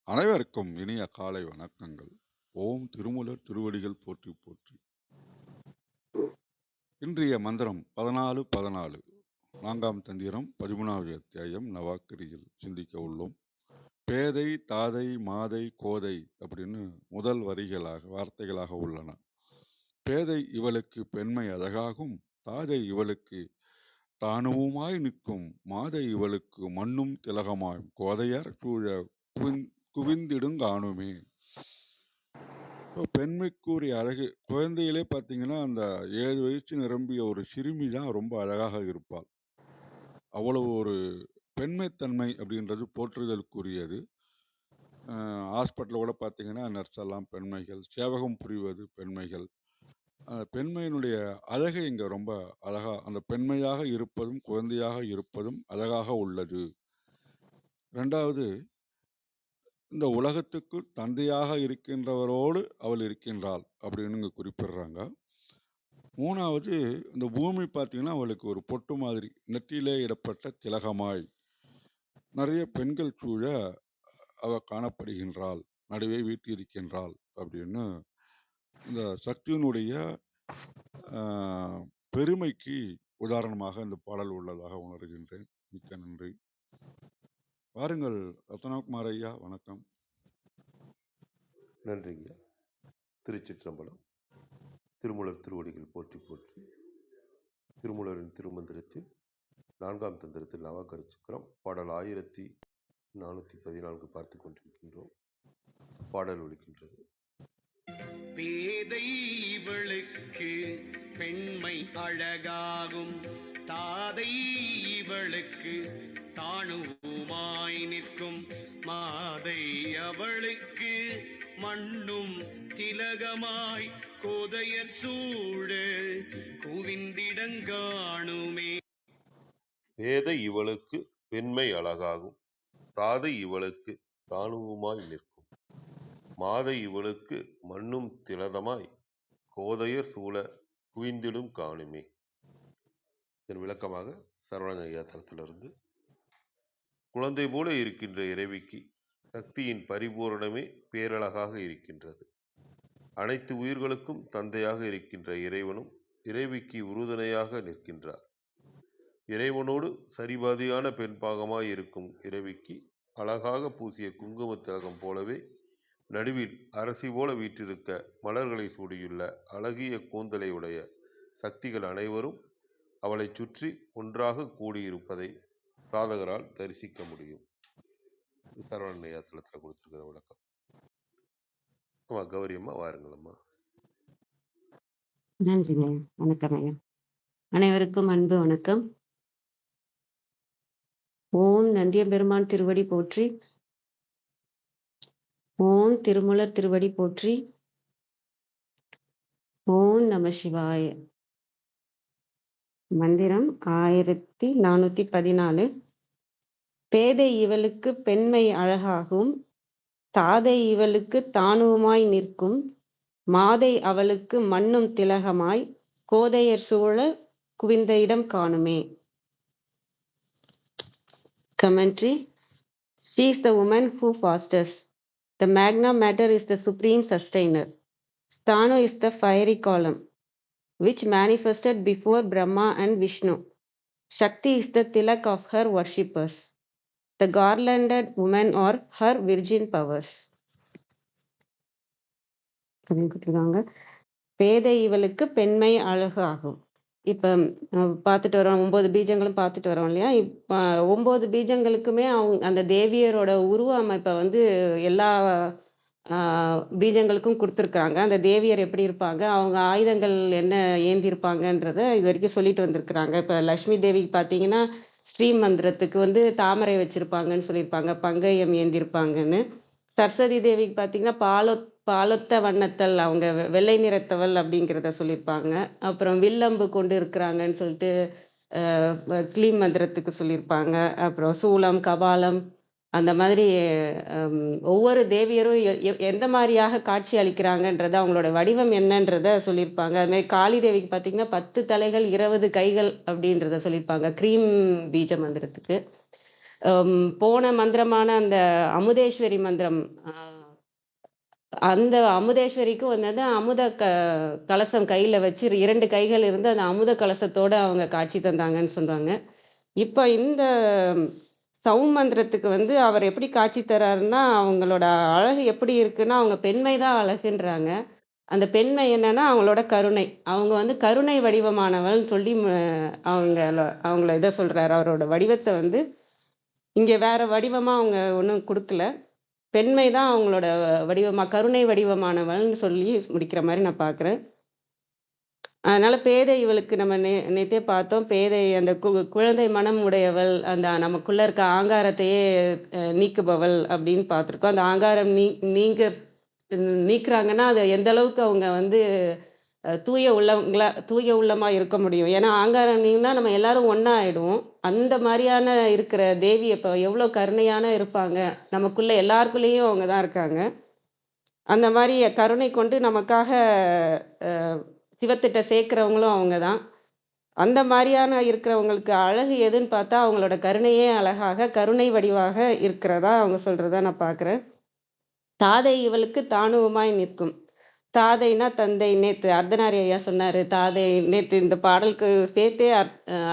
அனைவருக்கும் இனிய காலை வணக்கங்கள். ஓம் திருமூலர் திருவடிகள் போற்றி போற்றி. இன்றைய மந்திரம் 14 4ஆம் தந்திரம் 13வது அத்தியாயம் நவாக்கிரியில் சிந்திக்க உள்ளோம். பேதை தாதை மாதை கோதை அப்படின்னு முதல் வார்த்தைகளாக உள்ளன. பேதை இவளுக்கு பெண்மை அழகாகும், தாதை இவளுக்கு தானுவுமாய் நிற்கும், மாதை இவளுக்கு மண்ணும் திலகமாய், கோதையர் சூழ குவிந்திடுங்காணுமே. இப்போ பெண்மைக்குரிய அழகு குழந்தையிலே பார்த்தீங்கன்னா, அந்த 7 வயசு நிரம்பிய ஒரு சிறுமி தான் ரொம்ப அழகாக இருப்பாள். அவ்வளவு ஒரு பெண்மைத்தன்மை அப்படின்றது போற்றுதலுக்குரியது. ஹாஸ்பிட்டலில் கூட பார்த்தீங்கன்னா, நர்ஸ் எல்லாம் பெண்மைகள், சேவகம் புரிவது பெண்மைகள். பெண்மையினுடைய அழகு இங்கே ரொம்ப அழகா, அந்த பெண்மையாக இருப்பதும் குழந்தையாக இருப்பதும் அழகாக உள்ளது. 2வது, இந்த உலகத்துக்கு தந்தையாக இருக்கின்றவரோடு அவள் இருக்கின்றாள் அப்படின்னு இங்கே குறிப்பிடுறாங்க. 3வது, இந்த பூமி பார்த்தீங்கன்னா அவளுக்கு ஒரு பொட்டு மாதிரி, நெற்றியிலே இடப்பட்ட திலகமாய் நிறைய பெண்கள் சூழ அவள் காணப்படுகின்றாள், நடுவே வீட்டிருக்கின்றாள் அப்படின்னு இந்த சக்தியினுடைய பெருமைக்கு உதாரணமாக இந்த பாடல் உள்ளதாக உணர்கின்றேன். மிக்க நன்றி. வாருங்கள் ரத்னகுமார் ஐயா, வணக்கம். நன்றிங்க. திருச்சிற்றம்பலம். திருமூலர் திருவடிகள் போற்றி போற்றி. திருமூலரின் திருமந்திரத்தில் 4ஆம் தந்திரத்தில் நவாக்கரிச்சுக்கிரம் பாடல் 1414 பார்த்து கொண்டிருக்கின்றோம். பாடல் ஒலிக்கின்றது. பேதை இவளுக்கு பெண்மை அழகாகும், தாதை இவளுக்கு தானுமாய் நிற்கும், மாதை அவளுக்கு மண்ணும் திலகமாய், கோதையர் சூழ குவிந்திடங்காணுமே. பேதை இவளுக்கு பெண்மை அழகாகும், தாதை இவளுக்கு தானுவுமாய் நிற்கும், மாதை இவளுக்கு மண்ணும் திலதமாய், கோதையர் சூழ குவிந்திடும் காணுமே. இதன் விளக்கமாக சரவண ஐயா தளத்திலிருந்து, குழந்தை போல இருக்கின்ற இறைவிக்கு சக்தியின் பரிபூரணமே பேரழகாக இருக்கின்றது. அனைத்து உயிர்களுக்கும் தந்தையாக இருக்கின்ற இறைவனும் இறைவிக்கு உறுதுணையாக நிற்கின்றார். இறைவனோடு சரிபாதியான பெண் பாகமாய் இருக்கும் இறைவிக்கு அழகாக பூசிய குங்கும திலகம் போலவே நடுவில் அரசி போல வீற்றிருக்க மலர்களை சூடியுள்ள அழகிய கூந்தலை உடைய சக்திகள் அனைவரும் அவளை சுற்றி ஒன்றாக கூடியிருப்பதை சாதகரால் தரிசிக்க முடியும். சரவணையா தளத்தில் கொடுத்திருக்கிற விளக்கம். அம்மா கௌரி அம்மா வாருங்களம்மா. நன்றிங்க. வணக்கம் ஐயா. அனைவருக்கும் அன்பு வணக்கம். ஓம் நந்தியம்பெருமான் திருவடி போற்றி. ஓம் திருமூலர் திருவடி போற்றி. ஓம் நம சிவாய. மந்திரம் 1414. பேதை இவளுக்கு பெண்மை அழகாகும், தாதை இவளுக்கு தானுமாய் நிற்கும், மாதை அவளுக்கு மண்ணும் திலகமாய், கோதையர் சூழ குவிந்த இடம் காணுமே. Commentary. She is the woman who fosters. The magna mater is the supreme sustainer. Sthanu is the fiery column, which manifested before Brahma and Vishnu. Shakti is the tilak of her worshippers. The garlanded women are her virgin powers. பேதை இவளுக்கு பெண்மை அழகு ஆகும். இப்போ பார்த்துட்டு வரோம், 9 பீஜங்களும் பார்த்துட்டு வரோம் இல்லையா. 9 பீஜங்களுக்குமே அந்த தேவியரோட உருவ அமைப்பை எல்லா பீஜங்களுக்கும் கொடுத்துருக்குறாங்க. அந்த தேவியர் எப்படி இருப்பாங்க, அவங்க ஆயுதங்கள் என்ன ஏந்திருப்பாங்கன்றத இது வரைக்கும் சொல்லிட்டு வந்திருக்கிறாங்க. இப்போ லக்ஷ்மி தேவிக்கு பார்த்தீங்கன்னா ஸ்ரீ மந்திரத்துக்கு தாமரை வச்சிருப்பாங்கன்னு சொல்லியிருப்பாங்க, பங்கயம் ஏந்திருப்பாங்கன்னு. சரஸ்வதி தேவிக்கு பார்த்தீங்கன்னா பாலொத்த வண்ணத்தல், அவங்க வெள்ளை நிறத்தவள் அப்படிங்கிறத சொல்லியிருப்பாங்க. அப்புறம் வில்லம்பு கொண்டு இருக்கிறாங்கன்னு சொல்லிட்டு க்ளீம் மந்திரத்துக்கு சொல்லியிருப்பாங்க. அப்புறம் சூலம் கபாலம் அந்த மாதிரி ஒவ்வொரு தேவியரும் எந்த மாதிரியாக காட்சி அளிக்கிறாங்கன்றது, அவங்களோட வடிவம் என்னன்றத சொல்லியிருப்பாங்க. அதுமாரி காளி தேவிக்கு பார்த்தீங்கன்னா 10 தலைகள் 20 கைகள் அப்படின்றத சொல்லியிருப்பாங்க. க்ரீம் பீஜ மந்திரத்துக்கு. போன மந்திரமான அந்த அமுதேஸ்வரி மந்திரம், அந்த அமுதேஸ்வரிக்கும் வந்து அமுத கலசம் கையில வச்சு 2 கைகள் இருந்து அந்த அமுத கலசத்தோட அவங்க காட்சி தந்தாங்கன்னு சொல்றாங்க. இப்ப இந்த சௌமந்திரத்துக்கு வந்து அவர் எப்படி காட்சி தராருன்னா, அவங்களோட அழகு எப்படி இருக்குன்னா, அவங்க பெண்மை தான் அழகுன்றாங்க. அந்த பெண்மை என்னன்னா, அவங்களோட கருணை. அவங்க வந்து கருணை வடிவமானவள்ன்னு சொல்லி அவங்கள இத சொல்றாரு. அவரோட வடிவத்த வந்து இங்க வேற வடிவமா அவங்க ஒண்ணும் குடுக்கல. பெண்மை தான் அவங்களோட வடிவமா, கருணை வடிவமானவள்ன்னு சொல்லி முடிக்கிற மாரி நான் பார்க்குறேன். அதனால பேதை இவளுக்கு நம்ம நேத்தே பார்த்தோம். பேதை அந்த குழந்தை மனம் உடையவள், அந்த நமக்குள்ள இருக்க ஆங்காரத்தையே நீக்குபவள் அப்படின்னு பார்த்துருக்கோம். அந்த ஆங்காரம் நீக்குறாங்கன்னா, அது எந்த அளவுக்கு அவங்க வந்து தூய உள்ளமா இருக்க முடியும். ஏன்னா ஆங்காரம் நீங்குனா நம்ம எல்லாரும் ஒண்ணா ஆயிடுவோம். அந்த மாரியான இருக்கிற தேவி அப்ப எவ்வளோ கருணையான இருப்பாங்க. நமக்குள்ள எல்லாருக்குள்ளேயும் அவங்க தான் இருக்காங்க. அந்த மாரி கருணை கொண்டு நமக்காக அ சிவத்திட்ட சேர்க்கிறவங்களும் அவங்க தான். அந்த மாரியான இருக்கிறவங்களுக்கு அழகு எதுன்னு பார்த்தா, அவங்களோட கருணையே அழகாக, கருணை வடிவாக இருக்கிறதா அவங்க சொல்றதா நான் பார்க்குறேன். தாதை இவளுக்கு தானுவுமாய் நிற்கும். தாதைனா தந்தை. நேத்து அர்த்தநாரி ஐயா சொன்னாரு. தாதை நேத்து இந்த பாடலுக்கு சேர்த்தே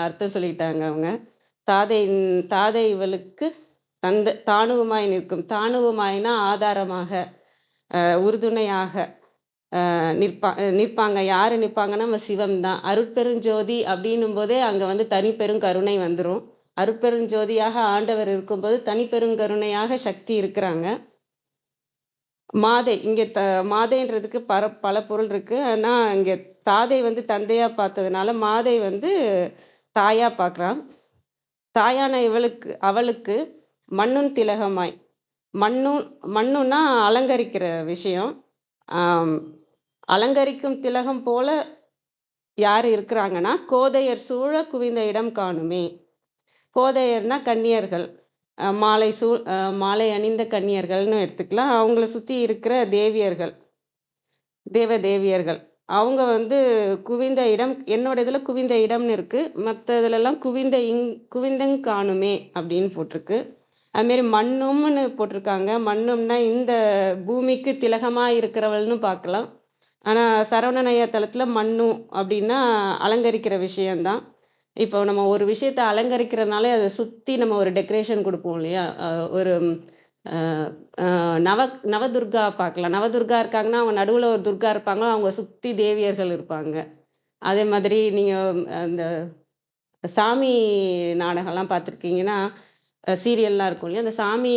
அர்த்தம் சொல்லிட்டாங்க அவங்க. தாதை இவளுக்கு தானுவுமாய் நிற்கும். தானுவுமாய்னா ஆதாரமாக, உறுதுணையாக நிற்பாங்க. யாரு நிற்பாங்கன்னா நம்ம சிவம் தான். அருட்பெருஞ்சோதி அப்படின்னும் போதே அங்க வந்து தனிப்பெரும் கருணை வந்துரும். அருட்பெருஞ்சோதியாக ஆண்டவர் இருக்கும்போது தனிப்பெருங்கருணையாக சக்தி இருக்கிறாங்க. மாதை இங்க மாதைன்றதுக்கு பல பொருள் இருக்கு. ஆனா இங்க தாதை வந்து தந்தையா பார்த்ததுனால மாதை வந்து தாயா பார்க்குறான். தாயான அவளுக்கு மண்ணும் திலகமாய். மண்ணுன்னா அலங்கரிக்கிற விஷயம். ஆம், அலங்கரிக்கும் திலகம் போல யார் இருக்கிறாங்கன்னா, கோதையர் சூழ குவிந்த இடம் காணுமே. கோதையர்னா கன்னியர்கள். மாலை அணிந்த கன்னியர்கள்னு எடுத்துக்கலாம். அவங்கள சுத்தி இருக்கிற தேவியர்கள், தேவியர்கள். அவங்க வந்து குவிந்த இடம், என்னோட இதுல குவிந்த இடம்னு இருக்கு. மத்த இதுலலாம் குவிந்தங் காணுமே அப்படின்னு போட்டிருக்கு. அதுமாரி மண்ணும்னு போட்டிருக்காங்க. மண்ணும்னா இந்த பூமிக்கு திலகமா இருக்கிறவள்னு பார்க்கலாம். ஆனா சரவணன் ஐயா தலத்துல மண்ணும் அப்படின்னா அலங்கரிக்கிற விஷயம்தான். இப்போ நம்ம ஒரு விஷயத்த அலங்கரிக்கிறனாலே அதை சுத்தி நம்ம ஒரு டெக்கரேஷன் கொடுப்போம் இல்லையா? ஒரு நவதுர்கா பார்க்கலாம். நவதுர்கா இருக்காங்கன்னா அவங்க நடுவுல ஒரு துர்கா இருப்பாங்க, அவங்க சுத்தி தேவியர்கள் இருப்பாங்க. அதே மாதிரி நீங்க அந்த சாமி நாடகம்லாம் பார்த்துருக்கீங்கன்னா, சீரியல்லாம் இருக்கும் இல்லையா? அந்த சாமி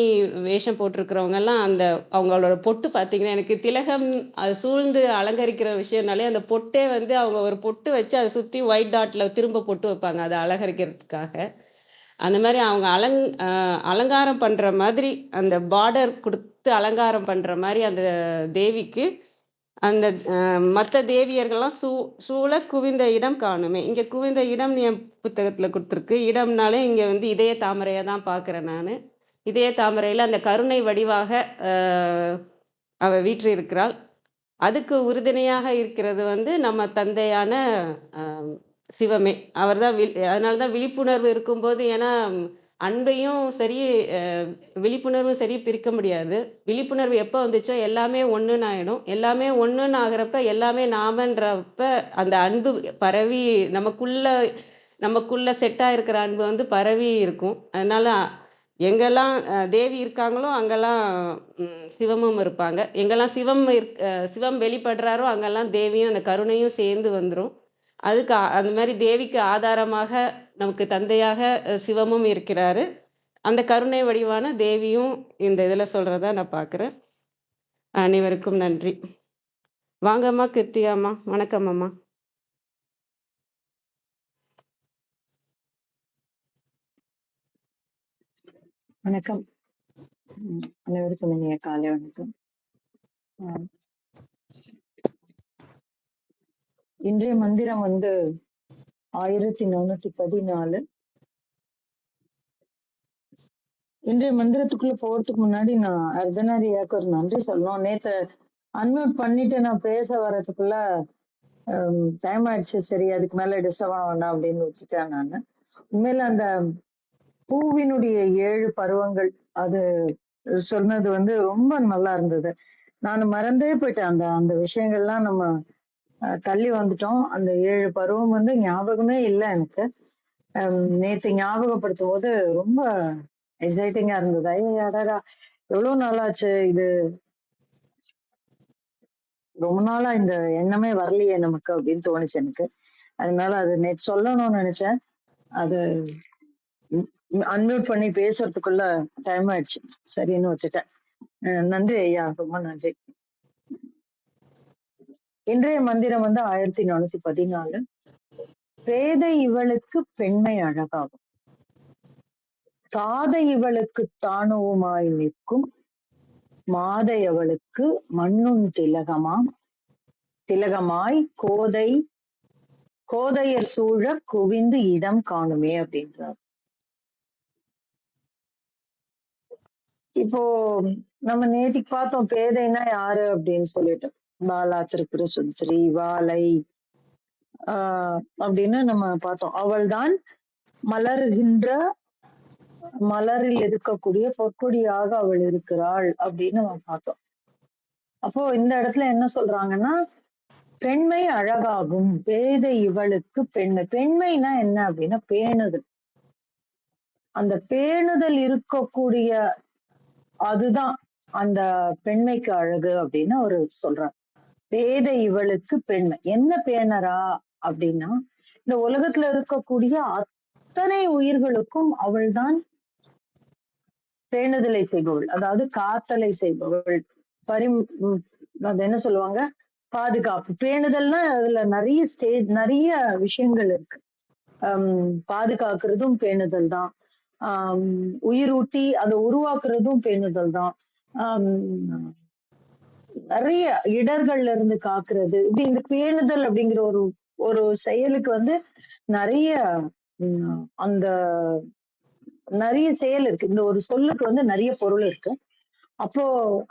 வேஷம் போட்டிருக்கிறவங்கலாம் அந்த அவங்களோட பொட்டு பார்த்தீங்கன்னா, எனக்கு திலகம் அது சூழ்ந்து அலங்கரிக்கிற விஷயம்னாலே அந்த பொட்டே வந்து அவங்க ஒரு பொட்டு வச்சு அதை சுத்தி ஒயிட் டாட்ல திரும்ப பொட்டு வைப்பாங்க. அதை அலங்கரிக்கிறதுக்காக. அந்த மாரி அவங்க அலங்காரம் பண்ற மாதிரி, அந்த பார்டர் குடுத்து அலங்காரம் பண்ற மாரி அந்த தேவிக்கு, அந்த மத்த தேவியர்கள்லாம் சூழ குவிந்த இடம் காணுமே. இங்க குவிந்த இடம் என் புத்தகத்துல குடுத்துருக்கு. இடம்னாலே இங்க வந்து இதய தாமரையா தான் பார்க்குறேன் நானு. இதய தாமரையில அந்த கருணை வடிவாக அவ வீற்றிருக்கிறாள். அதுக்கு உறுதுணையாக இருக்கிறது வந்து நம்ம தந்தையான அ சிவமே. அவர்தான் அதனால தான் விழிப்புணர்வு இருக்கும்போது, ஏன்னா அன்பையும் சரி, அ விழிப்புணர்வும் சரி பிரிக்க முடியாது. விழிப்புணர்வு எப்போ வந்துச்சோ எல்லாமே ஒண்ணுன்னு ஆயிடும். எல்லாமே ஒண்ணுன்னு ஆகுறப்ப, எல்லாமே நாமன்றப்ப அந்த அன்பு பரவி நமக்குள்ள செட் ஆயிருக்கிற அன்பு வந்து பரவி இருக்கும். அதனால எங்கெல்லாம் தேவி இருக்காங்களோ, அங்கெல்லாம் சிவமும் இருப்பாங்க. எங்கெல்லாம் சிவம் வெளிப்படுறாரோ, அங்கெல்லாம் தேவியும் அந்த கருணையும் சேர்ந்து வந்துரும். அதுக்கு அந்த மாரி தேவிக்கு ஆதாரமாக நமக்கு தந்தையாக சிவமும் இருக்கிறாரு. அந்த கருணை வடிவான தேவியும் இந்த இதுல சொல்றதா நான் பார்க்குறேன். அனைவருக்கும் நன்றி. வாங்கம்மா கிருத்திகாம்மா. வணக்கம் அம்மா. வணக்கம். அனைவருக்கும் இனிய காலை வணக்கம். இன்றைய மந்திரம் வந்து 1414. இன்றைய மந்திரத்துக்குள்ள போறதுக்கு முன்னாடி நான் அர்த்தநாரியாக்கு ஒரு நன்றி சொல்லணும். நேத்து அன்மியூட் பண்ணிட்டு நான் பேச வர்றதுக்குள்ள டைம் ஆயிடுச்சு, சரி அதுக்கு மேல டிஸ்டர்ப் ஆக வேண்டாம் அப்படின்னு வச்சுட்டேன் நான். உண்மையில அந்த பூவினுடைய 7 பருவங்கள் அது சொன்னது வந்து ரொம்ப நல்லா இருந்தது. நான் மறந்தே போயிட்டேன். அந்த அந்த விஷயங்கள்லாம் நம்ம தள்ளி வந்துட்டோம். அந்த 7 பருவம் வந்து ஞாபகமே இல்லை எனக்கு. நேத்து ஞாபகப்படுத்தும் போது ரொம்ப எக்ஸைட்டிங்கா இருந்தது. அடடா எவ்வளவு நாளாச்சு இது, ரொம்ப நாளா இந்த எண்ணமே வரலையே நமக்கு அப்படின்னு தோணுச்சு எனக்கு. அதனால அது நேற்று சொல்லணும்னு நினைச்சேன். அது அன்மியூட் பண்ணி பேசுறதுக்குள்ள டைம் ஆயிடுச்சு, சரின்னு வச்சுட்டேன். நன்றி ஐயா, ரொம்ப நன்றி. இன்றைய மந்திரம் வந்து 1414. பேதை இவளுக்கு பெண்மை அழகாகும், தாதை இவளுக்கு தானுவுமாய் நிற்கும், மாதை அவளுக்கு மண்ணுன் திலகமாய் கோதையர் சூழ குவிந்து இடம் காணுமே அப்படின்றார். இப்போ நம்ம நேற்றுக்கு பார்த்தோம் பேதைன்னா யாரு அப்படின்னு சொல்லிட்டு, பாலா, திரிபுர சுந்தரி, வாலை அப்படின்னு நம்ம பார்த்தோம். அவள்தான் மலர்கின்ற மலரில் இருக்கக்கூடிய பொற்கொடியாக அவள் இருக்கிறாள் அப்படின்னு நம்ம பார்த்தோம். அப்போ இந்த இடத்துல என்ன சொல்றாங்கன்னா, பெண்மை அழகாகும், பேதை இவளுக்கு பெண்மைனா என்ன அப்படின்னா பேணுதல். அந்த பேணுதல் இருக்கக்கூடிய அதுதான் அந்த பெண்மைக்கு அழகு அப்படின்னு அவரு சொல்றார். பேதை இவளுக்கு பெண்மை என்ன பேணரா அப்படின்னா, இந்த உலகத்துல இருக்கக்கூடிய அத்தனை உயிர்களுக்கும் அவள்தான் பேணுதலை செய்பவள், அதாவது காத்தலை செய்பவள், அது என்ன சொல்லுவாங்க, பாதுகாப்பு. பேணுதல்னா அதுல நிறைய விஷயங்கள் இருக்கு. பாதுகாக்கிறதும் பேணுதல் தான், உயிரூட்டி அதை உருவாக்குறதும் பேணுதல் தான், நிறைய இடர்கள்ல இருந்து காக்குறது, இப்படி இந்த பேணுதல் அப்படிங்கிற ஒரு செயலுக்கு வந்து நிறைய அந்த நிறைய செயல் இருக்கு. இந்த ஒரு சொல்லுக்கு வந்து நிறைய பொருள் இருக்கு. அப்போ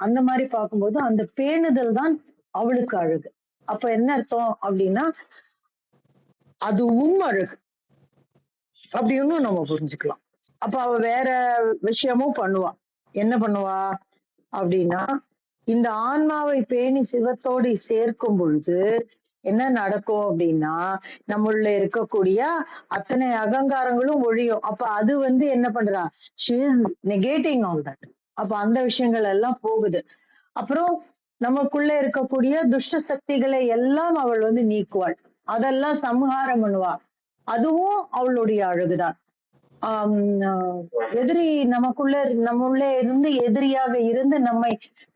அந்த மாதிரி பார்க்கும்போது அந்த பேணுதல் தான் அவளுக்கு அழகு. அப்ப என்ன அர்த்தம் அப்படின்னா, அதுவும் அழகு அப்படின்னு நம்ம புரிஞ்சுக்கலாம். அப்ப அவ வேற விஷயமும் பண்ணுவா. என்ன பண்ணுவா அப்படின்னா, இந்த ஆன்மாவை பேணி சிவத்தோடு சேர்க்கும் பொழுது என்ன நடக்கும் அப்படின்னா, நம்மளுள்ள இருக்கக்கூடிய அத்தனை அகங்காரங்களும் ஒழியும். அப்ப அது வந்து என்ன பண்றா, she is negating all that. அப்ப அந்த விஷயங்கள் எல்லாம் போகுது. அப்புறம் நமக்குள்ள இருக்கக்கூடிய துஷ்ட சக்திகளை எல்லாம் அவள் வந்து நீக்குவாள், அதெல்லாம் சம்ஹாரம் பண்ணுவா. அதுவும் அவளுடைய அழகுதான். எதிரி நம்முள்ளே இருந்து எதிரியாக இருந்து நம்மை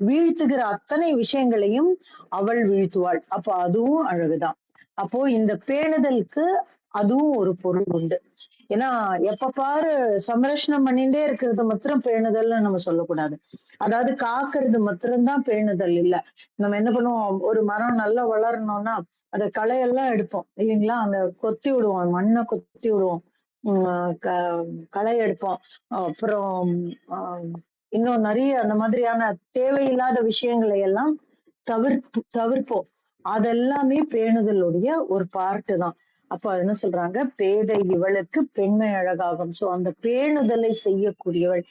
வீழ்த்துகிற அத்தனை விஷயங்களையும் அவள் வீழ்த்துவாள். அப்போ அதுவும் அழகுதான். அப்போ இந்த பேணுதலுக்கு அதுவும் ஒரு பொருள் உண்டு. ஏன்னா எப்ப பாரு சம்ரட்சணம் பண்ணிட்டே இருக்கிறது மாத்திரம் பேணுதல்னு நம்ம சொல்லக்கூடாது. அதாவது காக்குறது மாத்திரம்தான் பேணுதல் இல்ல. நம்ம என்ன பண்ணுவோம், ஒரு மரம் நல்லா வளரணும்னா அதை களையெல்லாம் எடுப்போம் இல்லைங்களா, அந்த கொத்தி விடுவோம், மண்ணை கொத்தி விடுவோம், களை எடுப்போம். அப்புறம் இன்னும் நிறைய அந்த மாதிரியான தேவையில்லாத விஷயங்களை எல்லாம் தவிர்ப்போம். அதெல்லாமே பேணுதலுடைய ஒரு பார்ட்டு தான். அப்ப அது என்ன சொல்றாங்க, பேதை இவளுக்கு பெண்மை அழகாகும். சோ அந்த பேணுதலை செய்யக்கூடியவள்.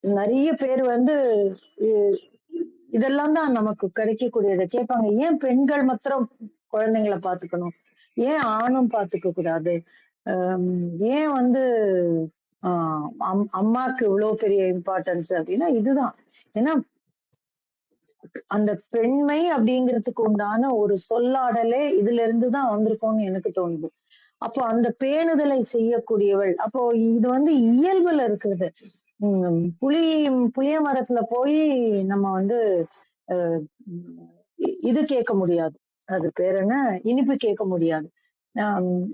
நிறைய பேர் வந்து இதெல்லாம் தான் நமக்கு கிடைக்கக்கூடியதை கேட்பாங்க, ஏன் பெண்கள் மாத்திரம் குழந்தைங்களை பாத்துக்கணும், ஏன் ஆணும் பாத்துக்க கூடாது, ஏன் வந்து அம்மாக்கு இவ்வளவு பெரிய இம்பார்ட்டன்ஸ் அப்படின்னா இதுதான். ஏன்னா அந்த பெண்மை அப்படிங்கிறதுக்கு உண்டான ஒரு சொல்லாடலே இதுல இருந்துதான் வந்திருக்கோம்னு எனக்கு தோணுது. அப்போ அந்த பேணுதலை செய்யக்கூடியவள். அப்போ இது வந்து இயல்புல இருக்கிறது. புளிய மரத்துல போய் நம்ம வந்து இது கேட்க முடியாது, அது பேர் என்ன, இனிப்பு கேட்க முடியாது.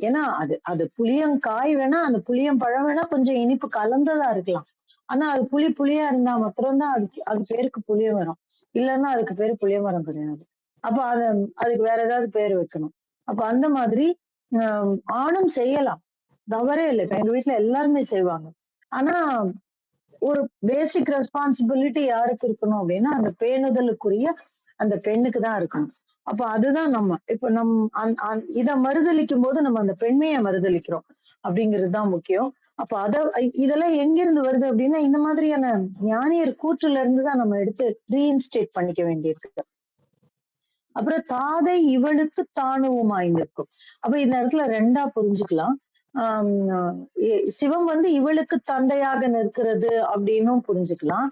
ஏன்னா அது புளியங்காய் வேணா, அந்த புளியம்பழம் வேணா கொஞ்சம் இனிப்பு கலந்ததா இருக்கலாம். ஆனா அது புளியா இருந்தா மாத்திரம்தான் அது பேருக்கு புளிய மரம், இல்லைன்னா அதுக்கு பேரு புளிய மரம் கிடையாது. அப்ப அதுக்கு வேற ஏதாவது பேர் வைக்கணும். அப்ப அந்த மாதிரி ஆணும் செய்யலாம், தவறே இல்லை. எங்க வீட்டுல எல்லாருமே செய்வாங்க. ஆனா ஒரு பேசிக் ரெஸ்பான்சிபிலிட்டி யாருக்கு இருக்கணும் அப்படின்னா அந்த பேணுதலுக்குரிய அந்த பெண்ணுக்கு தான் இருக்கணும். அப்ப அதுதான் நம்ம இப்ப இத மறுதலிக்கும் போது நம்ம அந்த பெண்மையை மறுதலிக்கிறோம் அப்படிங்கிறது தான் முக்கியம். அப்ப இதெல்லாம் எங்கிருந்து வருது அப்படின்னா இந்த மாதிரியான ஞானியர் கூற்றுல இருந்துதான் நம்ம எடுத்து ரீஇன்ஸ்டேட் பண்ணிக்க வேண்டியிருக்கு. அப்புறம் தாதை இவளுக்கு தானுவுமாய் நிற்கும். அப்ப இந்த இடத்துல ரெண்டா புரிஞ்சுக்கலாம். சிவம் வந்து இவளுக்கு தந்தையாக நிற்கிறது அப்படின்னும் புரிஞ்சுக்கலாம்.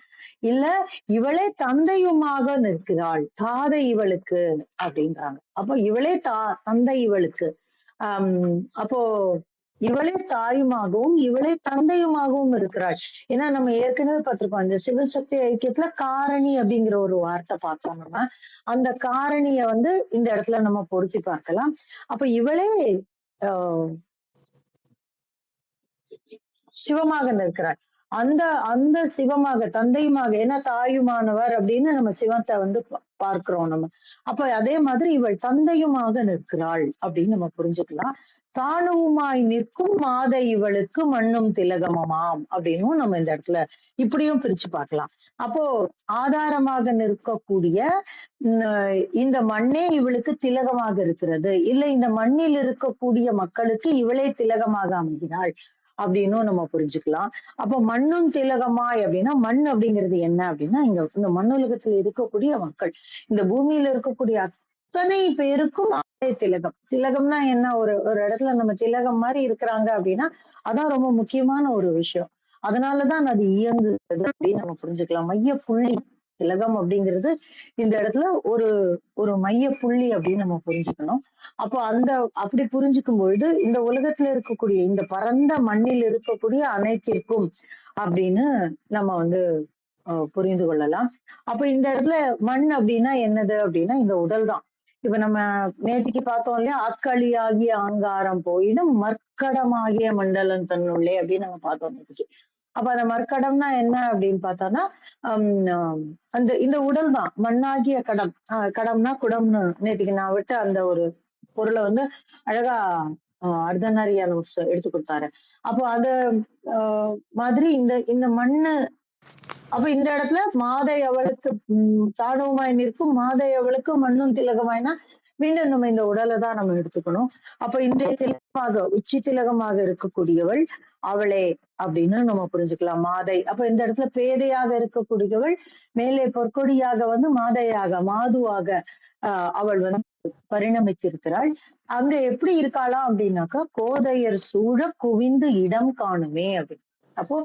இல்ல இவளே தந்தையுமாக நிற்கிறாள், தாதை இவளுக்கு அப்படின்றாங்க. அப்போ இவளே தந்தை இவளுக்கு. அப்போ இவளே தாயுமாகவும் இவளே தந்தையுமாகவும் இருக்கிறாள். ஏன்னா நம்ம ஏற்கனவே பார்த்திருக்கோம் இந்த சிவசக்தி ஐக்கியத்துல காரணி அப்படிங்கிற ஒரு வார்த்தை பார்த்தோம் நம்ம. அந்த காரணிய வந்து இந்த இடத்துல நம்ம பொருத்தி பார்க்கலாம். அப்ப இவளே சிவமாக நிற்கிறாள். அந்த அந்த சிவமாக தந்தையுமாக, ஏன்னா தாயுமானவர் அப்படின்னு நம்ம சிவத்தை வந்து பார்க்கிறோம் நம்ம. அப்ப அதே மாதிரி இவள் தந்தையுமாக நிற்கிறாள் அப்படின்னு நம்ம புரிஞ்சுக்கலாம். தானுவுமாய் நிற்கும் மாதை இவளுக்கு மண்ணும் திலகமமாம் அப்படின்னும் நம்ம இந்த இடத்துல இப்படியும் பிரிச்சு பார்க்கலாம். அப்போ ஆதாரமாக நிற்கக்கூடிய இந்த மண்ணே இவளுக்கு திலகமாக இருக்கிறது, இல்லை இந்த மண்ணில் இருக்கக்கூடிய மக்களுக்கு இவளே திலகமாக அமைகிறாள் அப்படின்னும் நம்ம புரிஞ்சுக்கலாம். அப்ப மண்ணும் திலகமாய் அப்படின்னா மண் அப்படிங்கிறது என்ன அப்படின்னா இந்த மண்ணுலகத்துல இருக்கக்கூடிய மக்கள், இந்த பூமியில இருக்கக்கூடிய அத்தனை பேருக்கும் திலகம். திலகம்னா என்ன? ஒரு இடத்துல நம்ம திலகம் மாதிரி இருக்கிறாங்க அப்படின்னா அதான் ரொம்ப முக்கியமான ஒரு விஷயம். அதனாலதான் அது இயங்குகிறது அப்படின்னு நம்ம புரிஞ்சுக்கலாம். மைய புள்ளி திலகம் அப்படிங்கிறது இந்த இடத்துல ஒரு மைய புள்ளி அப்படின்னு நம்ம புரிஞ்சுக்கணும். அப்போ அப்படி புரிஞ்சுக்கும் பொழுது இந்த உலகத்துல இருக்கக்கூடிய இந்த பரந்த மண்ணில் இருக்கக்கூடிய அனைத்திற்கும் அப்படின்னு நம்ம வந்து புரிந்து கொள்ளலாம். அப்ப இந்த இடத்துல மண் அப்படின்னா என்னது அப்படின்னா இந்த உடல் தான். இப்ப நம்ம நேற்றுக்கு பார்த்தோம் இல்லையா, அக்களியாகிய ஆங்காரம் போயிடும் மற்கடமாகிய மண்டலம் தன்னுள்ளே அப்படின்னு நம்ம பார்த்தோம் நேற்றுக்கு. அப்ப அந்த மற்கடம்னா என்ன அப்படின்னு பார்த்தோம்னா இந்த உடல் தான் மண்ணாகிய கடம். கடம்னா குடம்னு நேற்றுக்கு நான் விட்டு அந்த ஒரு பொருளை வந்து அழகா அர்த்தநாரியா நோட்ஸ் எடுத்து கொடுத்தாரு. அப்போ அத மாதிரி இந்த மண்ணு. அப்ப இந்த இடத்துல மாதை அவளுக்கு தானுமாய் நிற்கும் மாதை அவளுக்கு மண்ணும் திலகமாய்னா மீண்டும் நம்ம இந்த உடலை தான் நம்ம எடுத்துக்கணும். அப்ப இன்றைய திலகமாக உச்சி திலகமாக இருக்கக்கூடியவள் அவளே அப்படின்னு நம்ம புரிஞ்சுக்கலாம். மாதை. அப்ப இந்த இடத்துல பேதையாக இருக்கக்கூடியவள் மேலே பொற்கொடியாக வந்து மாதையாக மாதுவாக அவள் வந்து பரிணமித்திருக்கிறாள். அங்க எப்படி இருக்காளாம் அப்படின்னாக்கா கோதையர் சூழ குவிந்து இடம் காணுமே அப்படின்னு. அப்போ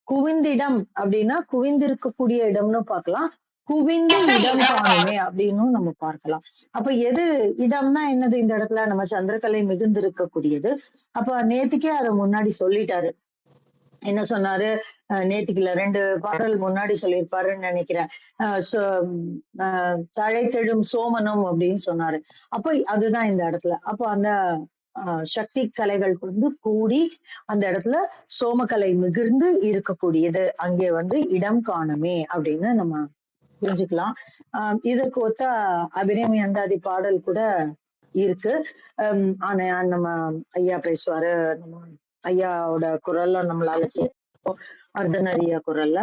குவிந்திடம் அப்படின்னா குவிந்திருக்கக்கூடிய இடம்னு பார்க்கலாம், குவிந்து இடம் காணுமே அப்படின்னும் நம்ம பார்க்கலாம். அப்ப எது இடம்னா என்னது? இந்த இடத்துல நம்ம சந்திரகலை மிகுந்து இருக்கக்கூடியது. அப்ப நேற்றுக்கே அதை முன்னாடி சொல்லிட்டாரு. என்ன சொன்னாரு? நேற்றுக்குல 2 பாடல் முன்னாடி சொல்லியிருப்பாருன்னு நினைக்கிறேன். தழைத்தெழும் சோமனம் அப்படின்னு சொன்னாரு. அப்ப அதுதான் இந்த இடத்துல. அப்போ அந்த சக்தி கலைகள் வந்து கூடி அந்த இடத்துல சோமக்கலை மிகுந்து இருக்கக்கூடியது அங்கே வந்து இடம் காணுமே அப்படின்னு நம்ம புரிஞ்சுக்கலாம். இதற்கு ஒத்த அபிராமி அந்தாதி பாடல் கூட இருக்கு. ஆனா நம்ம ஐயா பேசுவாரு, நம்ம ஐயாவோட குரல்ல நம்மளால கேட்போம், அர்த்தநாரியா குரல்ல.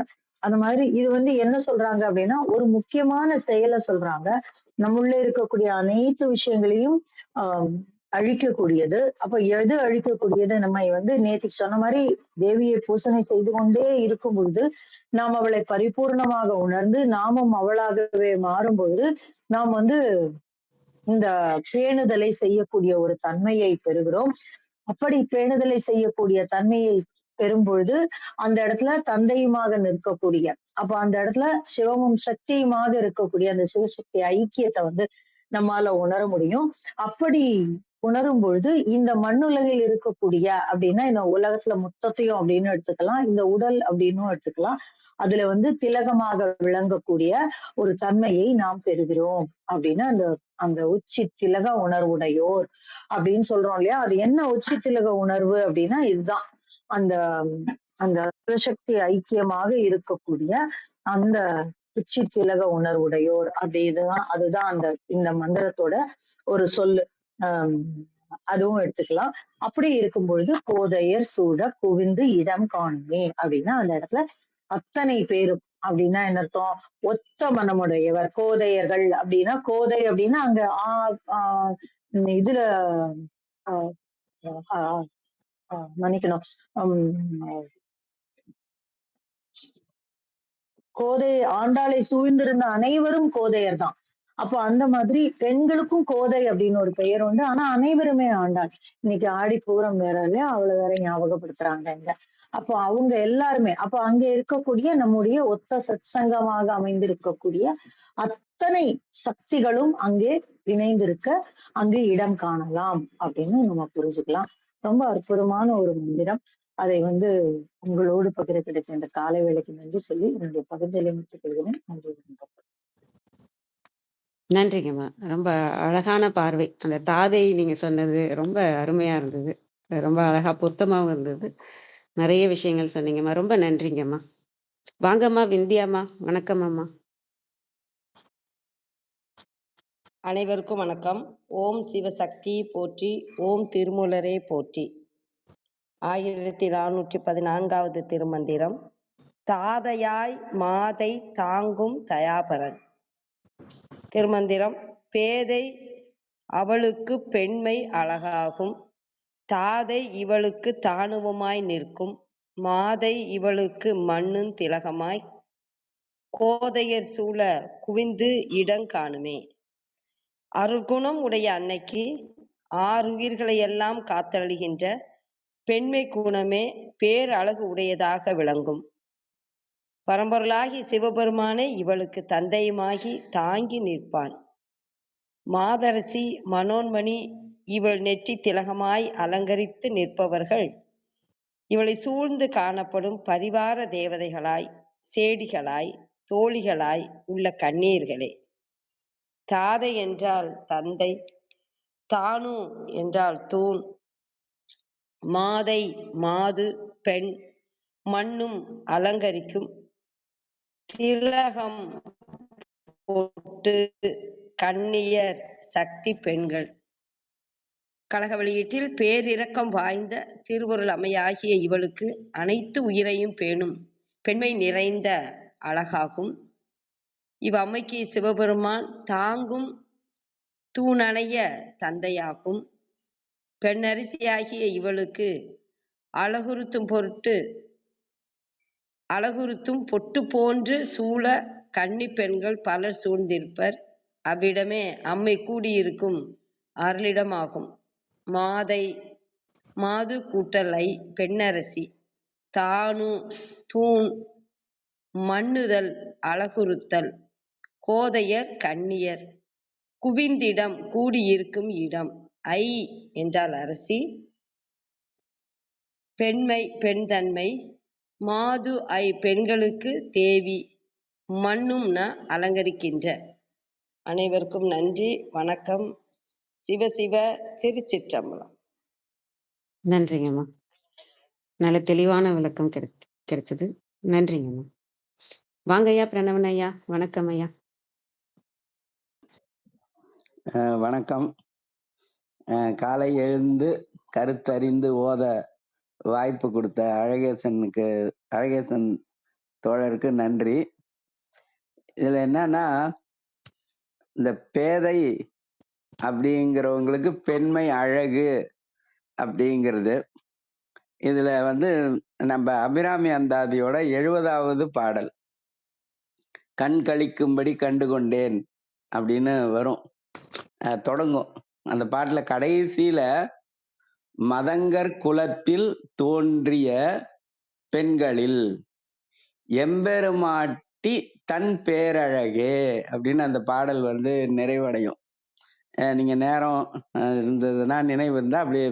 அந்த மாதிரி இது வந்து என்ன சொல்றாங்க அப்படின்னா ஒரு முக்கியமான செயலை சொல்றாங்க. நம்முள்ள இருக்கக்கூடிய அனைத்து விஷயங்களையும் அழிக்கக்கூடியது. அப்ப எது அழிக்கக்கூடியது? நம்ம வந்து நேற்றுக்கு சொன்ன மாதிரி தேவியை பூசனை செய்து கொண்டே இருக்கும் பொழுது நாம் அவளை பரிபூர்ணமாக உணர்ந்து நாமும் அவளாகவே மாறும் பொழுது நாம் வந்து இந்த பேணுதலை செய்யக்கூடிய ஒரு தன்மையை பெறுகிறோம். அப்படி பேணுதலை செய்யக்கூடிய தன்மையை பெறும் பொழுது அந்த இடத்துல தந்தையுமாக நிற்கக்கூடிய, அப்ப அந்த இடத்துல சிவமும் சக்தியுமாக இருக்கக்கூடிய அந்த சிவசக்தி ஐக்கியத்தை வந்து நம்மால உணர முடியும். அப்படி உணரும் பொழுது இந்த மண்ணுலகில் இருக்கக்கூடிய அப்படின்னா இந்த உலகத்துல மொத்தத்தையும் அப்படின்னு எடுத்துக்கலாம், இந்த உடல் அப்படின்னும் எடுத்துக்கலாம். அதுல வந்து திலகமாக விளங்கக்கூடிய ஒரு தன்மையை நாம் பெறுகிறோம் அப்படின்னா அந்த உச்சி திலக உணர்வுடையோர் அப்படின்னு சொல்றோம் இல்லையா. அது என்ன உச்சி திலக உணர்வு அப்படின்னா இதுதான் அந்த அந்த சிவசக்தி ஐக்கியமாக இருக்கக்கூடிய அந்த உச்சி திலக உணர்வுடையோர் அப்படி இதுதான். அதுதான் இந்த மந்திரத்தோட ஒரு சொல்லு. அதுவும் எடுத்துக்கலாம். அப்படி இருக்கும் பொழுது கோதையர் சூழ குவிந்து இடம் காணுமே அப்படின்னா அந்த இடத்துல அத்தனை பேரும் அப்படின்னா என்ன அர்த்தம்? ஒத்த மனமுடையவர் கோதையர்கள் அப்படின்னா கோதை அப்படின்னா அங்க இதுல ஆஹ் ஆஹ் மன்னிக்கணும். உம் கோதை ஆண்டாளை சூழ்ந்திருந்த அனைவரும் கோதையர் தான். அப்போ அந்த மாதிரி பெண்களுக்கும் கோதை அப்படின்னு ஒரு பெயர் உண்டு. ஆனா அனைவருமே ஆண்டாள். இன்னைக்கு ஆடி பூரம் வேற இல்லையா, அவளை வேற ஞாபகப்படுத்துறாங்க இங்க. அப்போ அவங்க எல்லாருமே அப்போ அங்க இருக்கக்கூடிய நம்முடைய ஒத்த சத்சங்கமாக அமைந்திருக்கக்கூடிய அத்தனை சக்திகளும் அங்கே இணைந்திருக்க அங்கு இடம் காணலாம் அப்படின்னு நம்ம புரிஞ்சுக்கலாம். ரொம்ப அற்புதமான ஒரு மந்திரம். அதை உங்களோடு பகிர கிடைத்த இந்த காலை வேளைக்கு நன்றி சொல்லி என்னுடைய பகிர்தலை முடித்துக் கொள்கிறேன். நன்றி வணக்கம். நன்றிங்கம்மா. ரொம்ப அழகான பார்வை. அந்த தாதை நீங்க சொன்னது ரொம்ப அருமையா இருந்தது. ரொம்ப அழகா பொருத்தமாவும் இருந்தது. நிறைய விஷயங்கள் சொன்னீங்கம்மா. ரொம்ப நன்றிங்கம்மா. வாங்கம்மா விந்தியாம்மா. வணக்கம் அம்மா. அனைவருக்கும் வணக்கம். ஓம் சிவசக்தி போற்றி, ஓம் திருமூலரே போற்றி. 1414வது திருமந்திரம். தாதையாய் மாதை தாங்கும் தயாபரன். திருமந்திரம். பேதை அவளுக்கு பெண்மை அழகாகும், தாதை இவளுக்கு தானுவமாய் நிற்கும், மாதை இவளுக்கு மண்ணும் திலகமாய், கோதையர் சூழ குவிந்து இடங்காணுமே. அருள்குணம் உடைய அன்னைக்கு ஆறுயிர்களை எல்லாம் காத்தருளுகின்ற பெண்மை குணமே பேரழகு உடையதாக விளங்கும். பரம்பொருளாகி சிவபெருமானே இவளுக்கு தந்தையுமாகி தாங்கி நிற்பான். மாதரசி மனோன்மணி இவள் நெற்றி திலகமாய் அலங்கரித்து நிற்பவர்கள் இவளை சூழ்ந்து காணப்படும் பரிவார தேவதைகளாய், சேடிகளாய், தோழிகளாய் உள்ள கண்ணீர்களே. தாதை என்றால் தந்தை, தானு என்றால் தூண், மாதை மாது பெண், மண்ணும் அலங்கரிக்கும், திலகம் போட்டு கண்ணியர் சக்தி பெண்கள். கழக வெளியீட்டில் பேரிரக்கம் வாய்ந்த திருவருள் அம்மையாகிய இவளுக்கு அனைத்து உயிரையும் பேணும் பெண்மை நிறைந்த அழகாகும். இவ் அம்மைக்கு சிவபெருமான் தாங்கும் தூணணைய தந்தையாகும். பெண்ணரிசியாகிய இவளுக்கு அழகுறுத்தும் பொட்டு போன்று சூழ கன்னி பெண்கள் பலர் சூழ்ந்திருப்பர். அவ்விடமே அம்மை கூடியிருக்கும் அருளிடமாகும். மாதை மாது கூட்டலை பெண்ணரசி, தானு தூண் மண்ணுதல் அழகுறுத்தல், கோதையர் கண்ணியர், குவிந்திடம் கூடியிருக்கும் இடம். ஐ என்றால் அரசி, பெண்மை பெண்தன்மை, மாது ஐ பெண்களுக்கு தேவி, மண்ணும்னா அலங்கரிக்கின்ற. அனைவருக்கும் நன்றி வணக்கம். சிவசிவ திருச்சிற்றம்பலம். நன்றிங்கம்மா. நல்ல தெளிவான விளக்கம் கிடைச்சது. நன்றிங்கம்மா. வாங்க ஐயா பிரணவன் ஐயா. வணக்கம் ஐயா. வணக்கம். காலை எழுந்து கருத்தறிந்து ஓத வாய்ப்பு கொடுத்த அழகேசன் தோழருக்கு நன்றி. இதுல என்னன்னா, இந்த பேதை அப்படிங்கிறவங்களுக்கு பெண்மை அழகு அப்படிங்கிறது, இதுல நம்ம அபிராமி அந்தாதியோட 70வது பாடல், கண் கழிக்கும்படி கண்டு கொண்டேன் அப்படின்னு வரும், தொடங்கும். அந்த பாட்டுல கடைசியில மதங்கர் குலத்தில் தோன்றிய பெண்களில் எம்பெருமாட்டி தன் பேரழகே அப்படின்னு அந்த பாடல் நிறைவடையும். நீங்க நேரம் இருந்ததுன்னா, நினைவு இருந்தா அப்படியே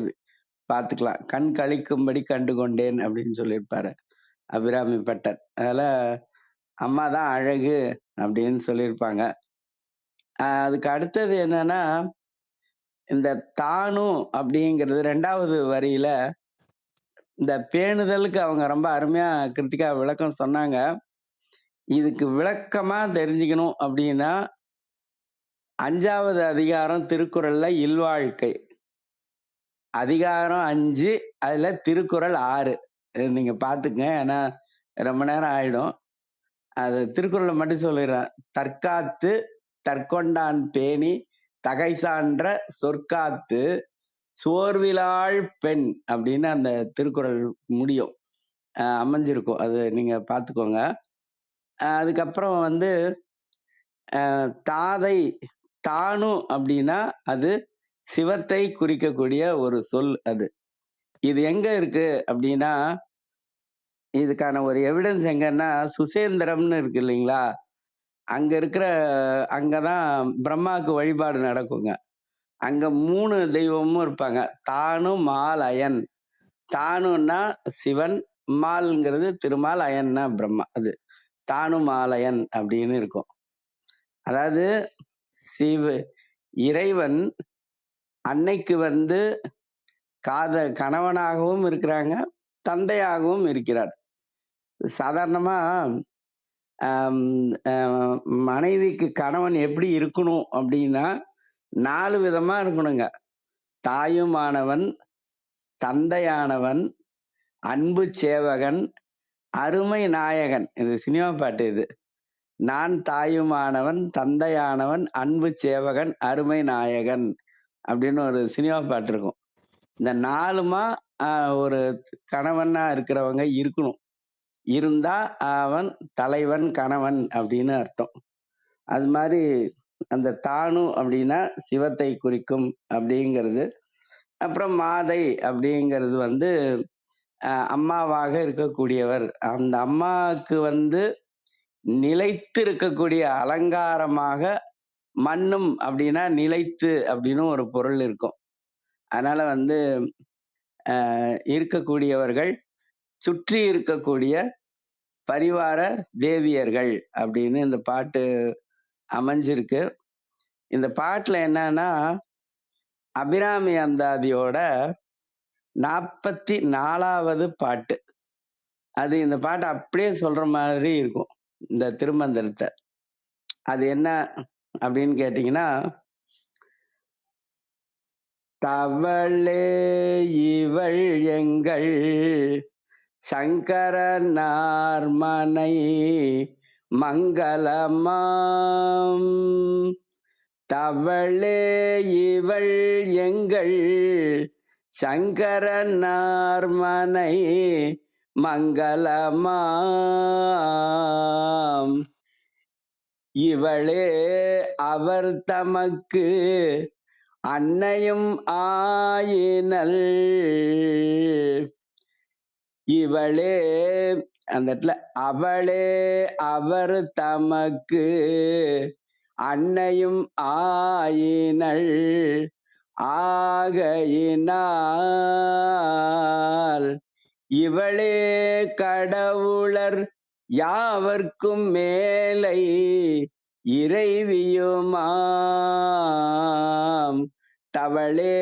பார்த்துக்கலாம். கண் கழிக்கும்படி கண்டு கொண்டேன் அப்படின்னு சொல்லியிருப்பாரு அபிராமி பட்டர். அதில் அம்மா தான் அழகு அப்படின்னு சொல்லியிருப்பாங்க. அதுக்கு அடுத்தது என்னன்னா, இந்த தானு அப்படிங்கிறது 2வது வரியில இந்த பேணுதலுக்கு அவங்க ரொம்ப அருமையா கிருத்திகா விளக்கம் சொன்னாங்க. இதுக்கு விளக்கமா தெரிஞ்சுக்கணும் அப்படின்னா 5வது அதிகாரம் திருக்குறள்ல இல்வாழ்க்கை, அதிகாரம் 5, அதுல திருக்குறள் 6. நீங்க பாத்துங்க, ஏன்னா ரொம்ப நேரம் ஆயிடும். அது திருக்குறளை மட்டும் சொல்லிடுறேன். தற்காத்து தற்கொண்டான் பேணி தகை சான்ற சொற்காத்து சோர்விலாள் பெண் அப்படின்னு அந்த திருக்குறள் முடியும். அமைஞ்சிருக்கும், அது நீங்க பாத்துக்கோங்க. அதுக்கப்புறம் வந்து தாதை தானு அப்படின்னா அது சிவத்தை குறிக்கக்கூடிய ஒரு சொல். அது இது எங்க இருக்கு அப்படின்னா, இதுக்கான ஒரு எவிடன்ஸ் எங்கன்னா சுசேந்திரம்னு இருக்கு இல்லைங்களா, அங்கதான் பிரம்மாவுக்கு வழிபாடு நடக்குங்க. அங்க 3 தெய்வமும் இருப்பாங்க. தானு மால் அயன். தானுன்னா சிவன், மால்ங்கிறது திருமால், அயன்னா பிரம்மா. அது தானு மாலயன் அப்படின்னு இருக்கும். அதாவது இறைவன் அன்னைக்கு வந்து கணவனாகவும் இருக்கிறாங்க, தந்தையாகவும் இருக்கிறார். சாதாரணமா மனைவிக்கு கணவன் எப்படி இருக்கணும் அப்படின்னா 4 விதமா இருக்கணுங்க. தாயுமானவன், தந்தையானவன், அன்பு சேவகன், அருமை நாயகன். இது சினிமா பாட்டு. இது நான் தாயுமானவன், தந்தையானவன், அன்பு சேவகன், அருமை நாயகன் அப்படின்னு ஒரு சினிமா பாட்டு இருக்கும். இந்த 4மா ஒரு கணவனா இருக்கிறவங்க இருக்கணும். இருந்தா அவன் தலைவன், கணவன் அப்படின்னு அர்த்தம். அது மாதிரி அந்த தானு அப்படின்னா சிவத்தை குறிக்கும் அப்படிங்கிறது. அப்புறம் மாதை அப்படிங்கிறது வந்து அம்மாவாக இருக்கக்கூடியவர். அந்த அம்மாவுக்கு வந்து நிலைத்து இருக்கக்கூடிய அலங்காரமாக மண்ணும் அப்படின்னா நிலைத்து அப்படின்னு ஒரு பொருள் இருக்கும். அதனால வந்து இருக்கக்கூடியவர்கள் சுற்றி இருக்கக்கூடிய பரிவார தேவியர்கள் அப்படின்னு இந்த பாட்டு அமைஞ்சிருக்கு. இந்த பாட்டுல என்னன்னா அபிராமி அந்தாதியோட 44வது பாட்டு. அது இந்த பாட்டு அப்படியே சொல்ற மாதிரி இருக்கும் இந்த திருமந்திரத்தை. அது என்ன அப்படின்னு கேட்டீங்கன்னா, தவளே இவள் எங்கள் சங்கரனார் மனை மங்களமாம். தவளே இவள் எங்கள் சங்கரனார் மனை மங்களமாம். இவளே அவர் தமக்கு அன்னையும் ஆயினல். இவளே அந்த இடத்துல அவளே அவர் தமக்கு அன்னையும் ஆயினள். ஆகையினால் இவளே கடவுளர் யாவர்க்கும் மேலை இறைவியுமாம். தவளே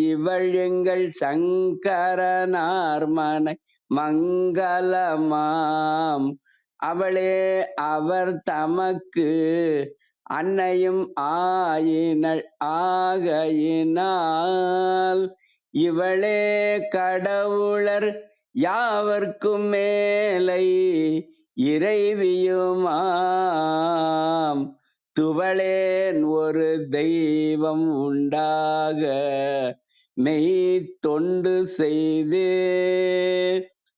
இவள் எங்கள் சங்கரனார் மனை மங்களமாம். அவளே அவர் தமக்கு அன்னையும் ஆயினள். ஆகையினால் இவளே கடவுளர் யாவர்க்கும் மேலை இறைவியுமாம். துவளேன் ஒரு தெய்வம் உண்டாக மெய் தொண்டு செய்தே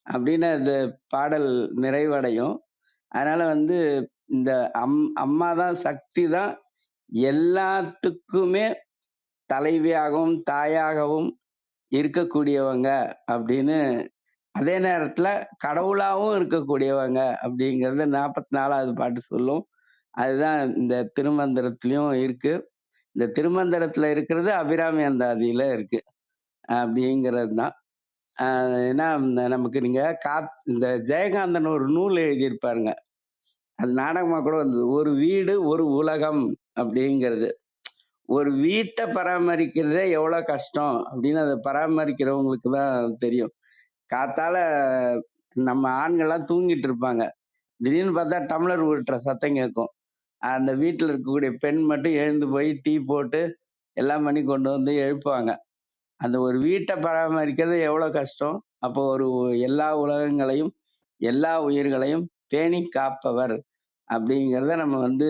அப்படின்னு அந்த பாடல் நிறைவடையும். அதனால வந்து இந்த அம்மா தான், சக்தி தான் எல்லாத்துக்குமே தலைவியாகவும் தாயாகவும் இருக்கக்கூடியவங்க அப்படின்னு, அதே நேரத்துல கடவுளாகவும் இருக்கக்கூடியவங்க அப்படிங்கறத 44வது பாட்டு சொல்லும். அதுதான் இந்த திருமந்திரத்திலயும் இருக்கு. இந்த திருமந்திரத்துல இருக்கிறது அபிராமி அந்தாதியில இருக்கு அப்படிங்கிறது தான். ஏன்னா நமக்கு நீங்க இந்த ஜெயகாந்தன் ஒரு நூல் எழுதியிருப்பாருங்க, அது நாடகமா கூட வந்தது. ஒரு வீடு ஒரு உலகம் அப்படிங்கிறது. ஒரு வீட்டை பராமரிக்கிறதே எவ்வளவு கஷ்டம் அப்படின்னு அதை பராமரிக்கிறவங்களுக்கு தான் தெரியும். காத்தால நம்ம ஆண்கள்லாம் தூங்கிட்டு இருப்பாங்க, திடீர்னு பார்த்தா டம்ளர் ஊட்டுற சத்தம் கேட்கும். அந்த வீட்டுல இருக்கக்கூடிய பெண் மட்டும் எழுந்து போய் டீ போட்டு எல்லாம் பண்ணி கொண்டு வந்து எழுப்புவாங்க. அந்த ஒரு வீட்டை பராமரிக்கிறது எவ்வளவு கஷ்டம். அப்போ ஒரு எல்லா உலகங்களையும் எல்லா உயிர்களையும் பேணி காப்பவர் அப்படிங்கிறத நம்ம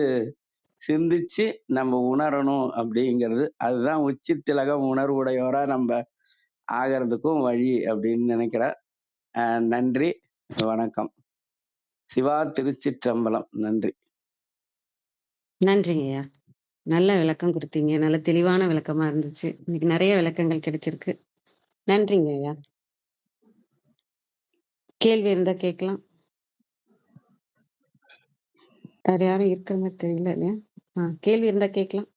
சிந்திச்சு நம்ம உணரணும் அப்படிங்கிறது. அதுதான் உச்சி திலகம் உணர்வுடையோரா நம்ம ஆகிறதுக்கும் வழி அப்படின்னு நினைக்கிறேன். நன்றி, வணக்கம். சிவா, திருச்சிற்றம்பலம். நன்றி. நன்றிங்க ஐயா. நல்ல விளக்கம் கொடுத்தீங்க. நல்ல தெளிவான விளக்கமா இருந்துச்சு. இன்னைக்கு நிறைய விளக்கங்கள் கிடைச்சிருக்கு. நன்றிங்க ஐயா. கேள்வி இருந்தா கேட்கலாம். வேற யாரும் இருக்கிற மாதிரி தெரியல இல்லையா? கேள்வி இருந்தா கேட்கலாம்.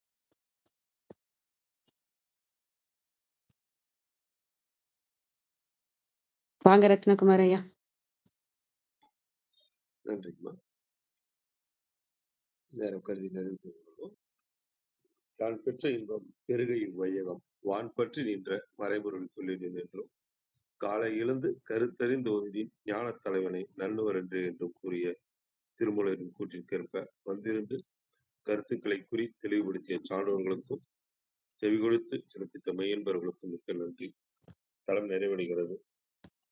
வாங்க ரத்னகுமார் ஐயா. நன்றிங்கம்மா. நேரம் கருதி நிறைவு செய்வோம். தான் பெற்ற இன்பம் பெருகையும் வையகம் வான் பற்றி நின்ற மறைபொருள் சொல்லினேன் என்றும் காலை எழுந்து கருத்தறிந்து ஓதின் ஞான தலைவனை நல்லவர் என்றும் கூறிய திருமூலரின் கூற்றிற்கேற்ப வந்திருந்து கருத்துக்களை கூறி தெளிவுபடுத்திய சான்றோர்களுக்கும் செவிகொடுத்து சிறப்பித்த மெய்யன்பர்களுக்கும் மிக்க நன்றி. தளம் நிறைவடைகிறது.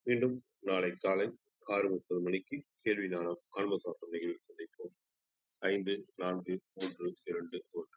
மீண்டும் நாளை காலை 6:30 மணிக்கு கேள்வி ஞானம் ஆன்மசாசம் நிகழ்வில் சந்திப்போம். 5, 4, 3, 2, 1.